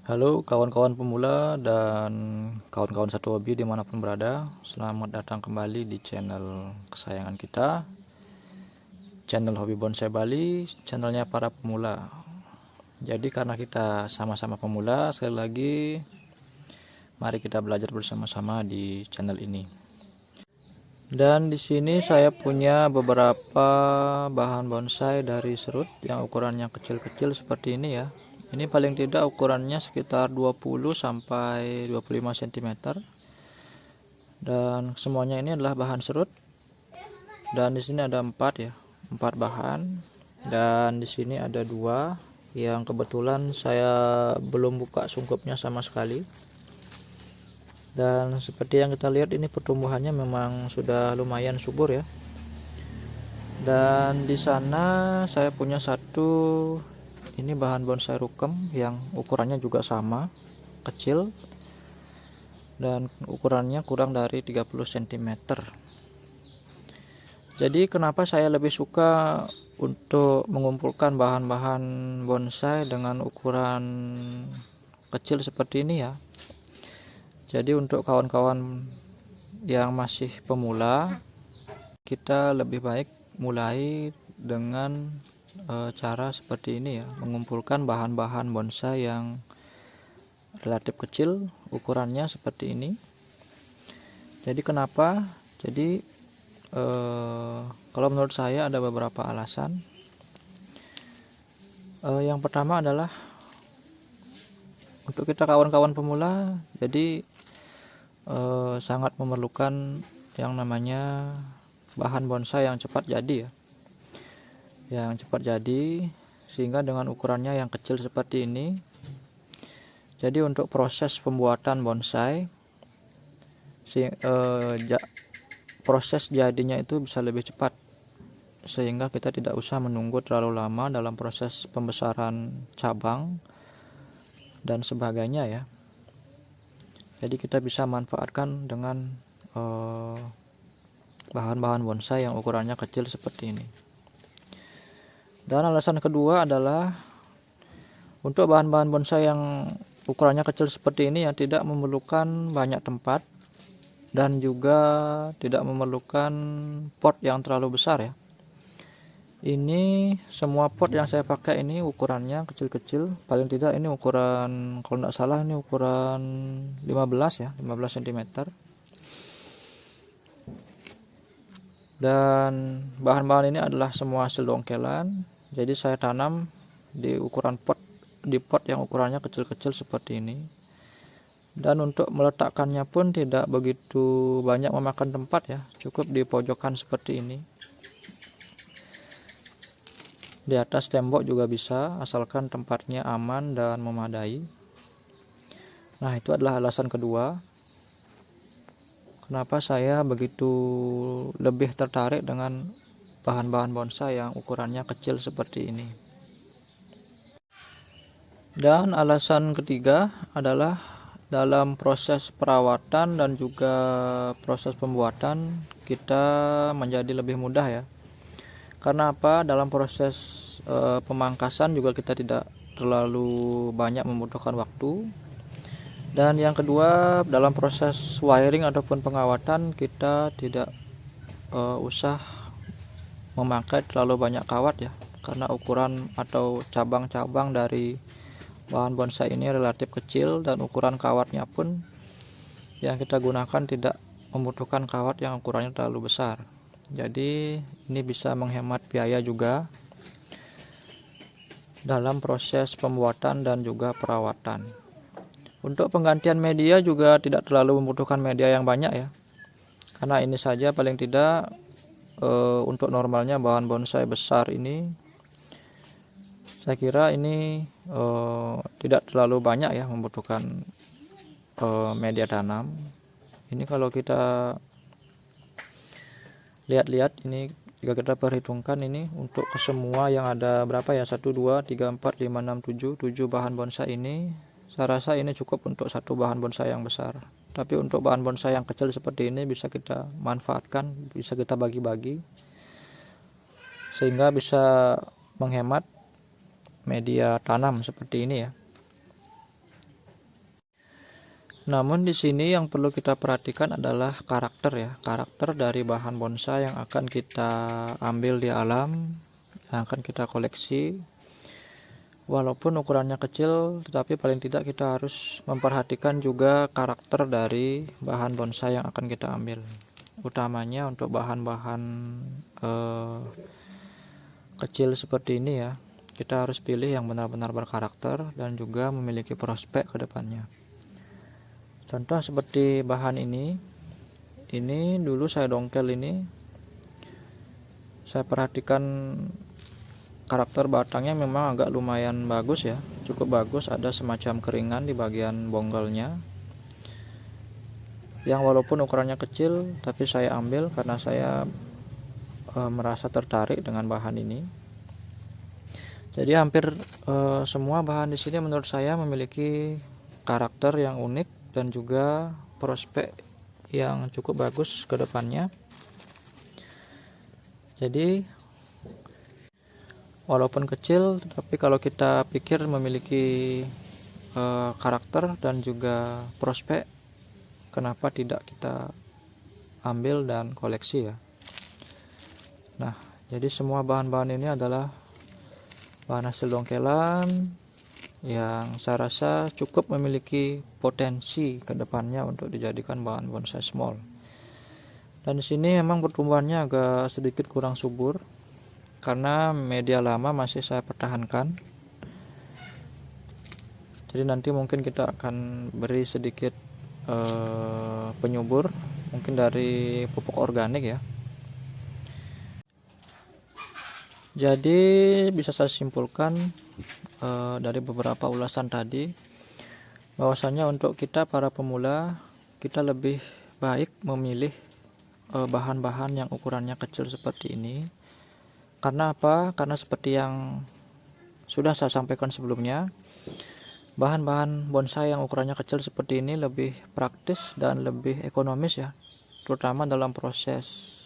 Halo kawan-kawan pemula dan kawan-kawan satu hobi dimanapun berada. Selamat datang kembali di channel kesayangan kita, channel Hobi Bonsai Bali, channelnya para pemula. Jadi karena kita sama-sama pemula, sekali lagi mari kita belajar bersama-sama di channel ini. Dan di sini saya punya beberapa bahan bonsai dari serut yang ukurannya kecil-kecil seperti ini ya. Ini paling tidak ukurannya sekitar 20 sampai 25 cm. Dan semuanya ini adalah bahan serut. Dan di sini ada 4 ya, 4 bahan. Dan di sini ada 2 yang kebetulan saya belum buka sungkupnya sama sekali. Dan seperti yang kita lihat ini pertumbuhannya memang sudah lumayan subur ya. Dan di sana saya punya satu, ini bahan bonsai rukem yang ukurannya juga sama, kecil, dan ukurannya kurang dari 30 cm. Jadi kenapa saya lebih suka untuk mengumpulkan bahan-bahan bonsai dengan ukuran kecil seperti ini ya. Jadi untuk kawan-kawan yang masih pemula, kita lebih baik mulai dengan cara seperti ini ya, mengumpulkan bahan-bahan bonsai yang relatif kecil, ukurannya seperti ini. Jadi kenapa? Jadi kalau menurut saya ada beberapa alasan. Yang pertama adalah untuk kita kawan-kawan pemula, jadi sangat memerlukan yang namanya bahan bonsai yang cepat jadi ya, yang cepat jadi, sehingga dengan ukurannya yang kecil seperti ini, jadi untuk proses pembuatan bonsai proses jadinya itu bisa lebih cepat, sehingga kita tidak usah menunggu terlalu lama dalam proses pembesaran cabang dan sebagainya ya. Jadi kita bisa manfaatkan dengan bahan-bahan bonsai yang ukurannya kecil seperti ini. Dan alasan kedua adalah untuk bahan-bahan bonsai yang ukurannya kecil seperti ini ya, tidak memerlukan banyak tempat dan juga tidak memerlukan pot yang terlalu besar ya. Ini semua pot yang saya pakai ini ukurannya kecil-kecil, paling tidak ini ukuran, kalau tidak salah ini ukuran 15 ya, 15 cm. Dan bahan-bahan ini adalah semua hasil dongkelan. Jadi saya tanam di ukuran pot, di pot yang ukurannya kecil-kecil seperti ini. Dan untuk meletakkannya pun tidak begitu banyak memakan tempat ya, cukup di pojokan seperti ini. Di atas tembok juga bisa, asalkan tempatnya aman dan memadai. Nah, itu adalah alasan kedua kenapa saya begitu lebih tertarik dengan bahan-bahan bonsai yang ukurannya kecil seperti ini. Dan alasan ketiga adalah dalam proses perawatan dan juga proses pembuatan kita menjadi lebih mudah ya. Karena apa? Dalam proses pemangkasan juga kita tidak terlalu banyak membutuhkan waktu. Dan yang kedua, dalam proses wiring ataupun pengawatan kita tidak usah memakai terlalu banyak kawat ya, karena ukuran atau cabang-cabang dari bahan bonsai ini relatif kecil dan ukuran kawatnya pun yang kita gunakan tidak membutuhkan kawat yang ukurannya terlalu besar. Jadi ini bisa menghemat biaya juga dalam proses pembuatan dan juga perawatan. Untuk penggantian media juga tidak terlalu membutuhkan media yang banyak ya, karena ini saja paling tidak untuk normalnya bahan bonsai besar ini saya kira ini tidak terlalu banyak ya membutuhkan media tanam. Ini kalau kita lihat-lihat ini, jika kita perhitungkan ini untuk semua yang ada berapa ya, 1 2 3 4 5 6 7 bahan bonsai ini, saya rasa ini cukup untuk satu bahan bonsai yang besar. Tapi untuk bahan bonsai yang kecil seperti ini bisa kita manfaatkan, bisa kita bagi-bagi sehingga bisa menghemat media tanam seperti ini ya. Namun di sini yang perlu kita perhatikan adalah karakter ya, karakter dari bahan bonsai yang akan kita ambil di alam, yang akan kita koleksi. Walaupun ukurannya kecil, tetapi paling tidak kita harus memperhatikan juga karakter dari bahan bonsai yang akan kita ambil. Utamanya untuk bahan-bahan kecil seperti ini ya, kita harus pilih yang benar-benar berkarakter dan juga memiliki prospek ke depannya. Contoh seperti bahan ini dulu saya dongkel ini, saya perhatikan karakter batangnya memang agak lumayan bagus ya, cukup bagus, ada semacam keringan di bagian bonggolnya yang walaupun ukurannya kecil tapi saya ambil karena saya merasa tertarik dengan bahan ini. Jadi hampir semua bahan di sini menurut saya memiliki karakter yang unik dan juga prospek yang cukup bagus ke depannya. Jadi walaupun kecil, tapi kalau kita pikir memiliki karakter dan juga prospek, kenapa tidak kita ambil dan koleksi ya. Nah, jadi semua bahan-bahan ini adalah bahan hasil dongkelan yang saya rasa cukup memiliki potensi ke depannya untuk dijadikan bahan bonsai small. Dan di sini memang pertumbuhannya agak sedikit kurang subur karena media lama masih saya pertahankan. Jadi nanti mungkin kita akan beri sedikit penyubur, mungkin dari pupuk organik ya. Jadi bisa saya simpulkan dari beberapa ulasan tadi, bahwasanya untuk kita para pemula, kita lebih baik memilih bahan-bahan yang ukurannya kecil seperti ini. Karena apa? Karena seperti yang sudah saya sampaikan sebelumnya, bahan-bahan bonsai yang ukurannya kecil seperti ini lebih praktis dan lebih ekonomis ya, terutama dalam proses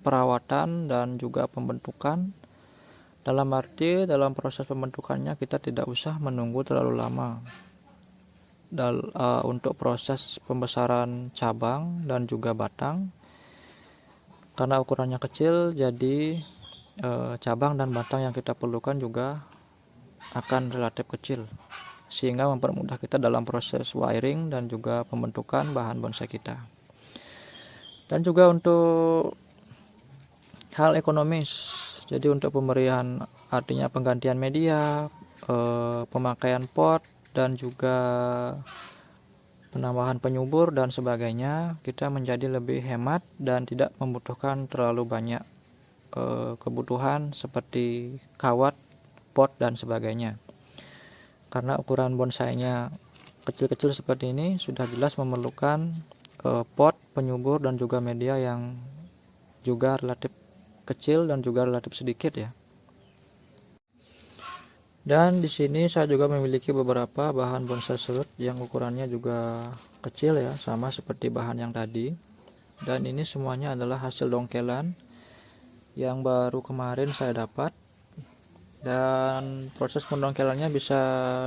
perawatan dan juga pembentukan. Dalam arti dalam proses pembentukannya kita tidak usah menunggu terlalu lama untuk proses pembesaran cabang dan juga batang, karena ukurannya kecil. Jadi cabang dan batang yang kita perlukan juga akan relatif kecil, sehingga mempermudah kita dalam proses wiring dan juga pembentukan bahan bonsai kita. Dan juga untuk hal ekonomis, jadi untuk pemberian, artinya penggantian media, pemakaian pot, dan juga penambahan penyubur dan sebagainya, kita menjadi lebih hemat dan tidak membutuhkan terlalu banyak kebutuhan seperti kawat, pot, dan sebagainya. Karena ukuran bonsainya kecil-kecil seperti ini, sudah jelas memerlukan pot, penyubur, dan juga media yang juga relatif kecil dan juga relatif sedikit ya. Dan di sini saya juga memiliki beberapa bahan bonsai serut yang ukurannya juga kecil ya, sama seperti bahan yang tadi. Dan ini semuanya adalah hasil dongkelan yang baru kemarin saya dapat, dan proses pendongkelannya bisa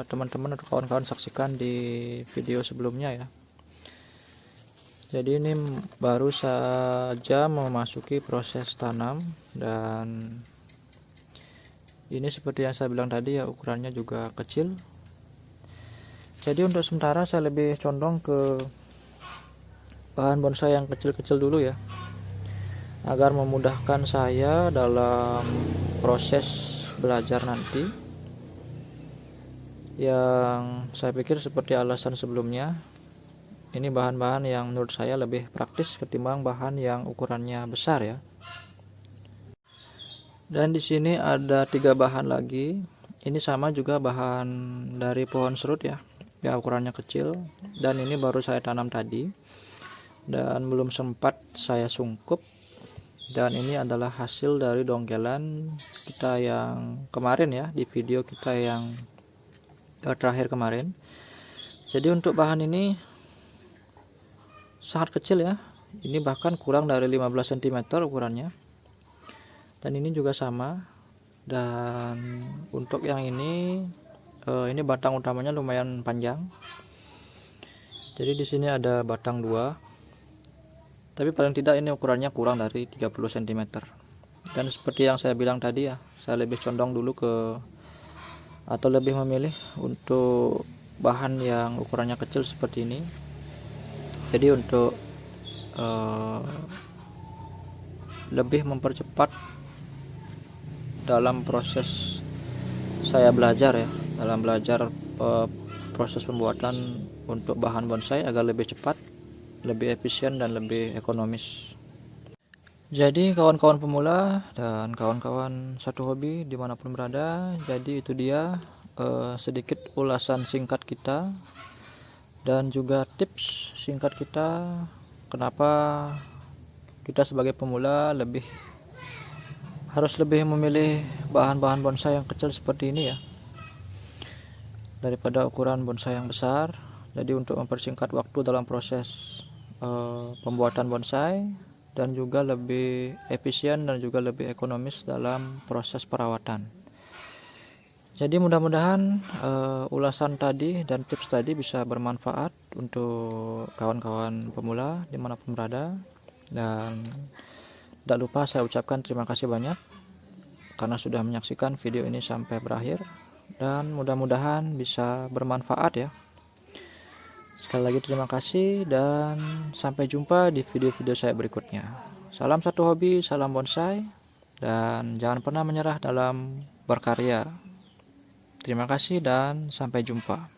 teman-teman atau kawan-kawan saksikan di video sebelumnya ya. Jadi ini baru saja memasuki proses tanam, dan ini seperti yang saya bilang tadi ya, ukurannya juga kecil. Jadi untuk sementara saya lebih condong ke bahan bonsai yang kecil-kecil dulu ya, agar memudahkan saya dalam proses belajar nanti. Yang saya pikir seperti alasan sebelumnya, ini bahan-bahan yang menurut saya lebih praktis ketimbang bahan yang ukurannya besar ya. Dan di sini ada 3 bahan lagi. Ini sama juga bahan dari pohon serut ya, ukurannya kecil, dan ini baru saya tanam tadi dan belum sempat saya sungkup. Dan ini adalah hasil dari dongkelan kita yang kemarin ya, di video kita yang terakhir kemarin. Jadi untuk bahan ini sangat kecil ya, ini bahkan kurang dari 15 cm ukurannya. Dan ini juga sama. Dan untuk yang ini batang utamanya lumayan panjang. Jadi di sini ada batang 2, tapi paling tidak ini ukurannya kurang dari 30 cm. Dan seperti yang saya bilang tadi ya, saya lebih condong dulu atau lebih memilih untuk bahan yang ukurannya kecil seperti ini. Jadi untuk lebih mempercepat dalam proses saya belajar ya, dalam belajar proses pembuatan untuk bahan bonsai agar lebih cepat, lebih efisien, dan lebih ekonomis. Jadi kawan-kawan pemula dan kawan-kawan satu hobi dimanapun berada, jadi itu dia sedikit ulasan singkat kita dan juga tips singkat kita kenapa kita sebagai pemula harus lebih memilih bahan-bahan bonsai yang kecil seperti ini ya, daripada ukuran bonsai yang besar. Jadi untuk mempersingkat waktu dalam proses pembuatan bonsai, dan juga lebih efisien dan juga lebih ekonomis dalam proses perawatan. Jadi mudah-mudahan ulasan tadi dan tips tadi bisa bermanfaat untuk kawan-kawan pemula dimanapun berada. Dan tidak lupa saya ucapkan terima kasih banyak karena sudah menyaksikan video ini sampai berakhir, dan mudah-mudahan bisa bermanfaat ya. Sekali lagi terima kasih dan sampai jumpa di video-video saya berikutnya. Salam satu hobi, salam bonsai, dan jangan pernah menyerah dalam berkarya. Terima kasih dan sampai jumpa.